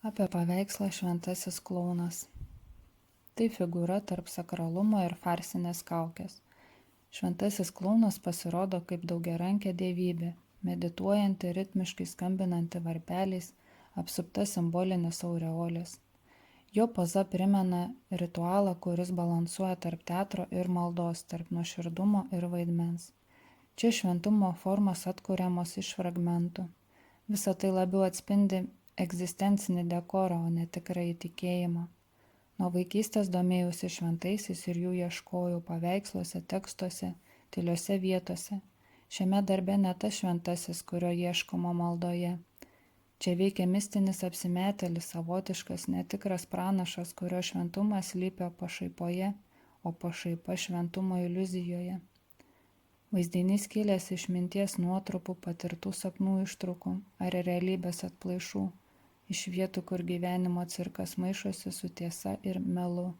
Apie paveikslą Šventasis klounas. Tai figūra tarp sakralumo ir farsinės kaukės. Šventasis klounas pasirodo kaip daugiarankė dievybė, medituojanti, ritmiškai skambinanti varpeliais, apsupta simbolinės aureolės. Jo poza primena ritualą, kuris balansuoja tarp teatro ir maldos, tarp nuoširdumo ir vaidmens. Čia šventumo formos atkuriamos iš fragmentų. Visa tai labiau atspindi egzistencinį dekorą, o ne tikrąjį tikėjimą. Nuo vaikystės domėjausi šventaisiais ir jų ieškojau paveiksluose, tekstuose, tyliose vietose. Šiame darbe ne tas šventasis, kurio ieškoma maldoje. Čia veikia mistinis apsimetėlis, savotiškas, netikras pranašas, kurio šventumas slypi pašaipoje, o pašaipa šventumo iliuzijoje. Vaizdinys kilęs iš minties nuotrupų, patirtų sapnų ištraukų ar realybės atplaišų, iš vietų, kur gyvenimo cirkas maišosi su tiesa ir melu.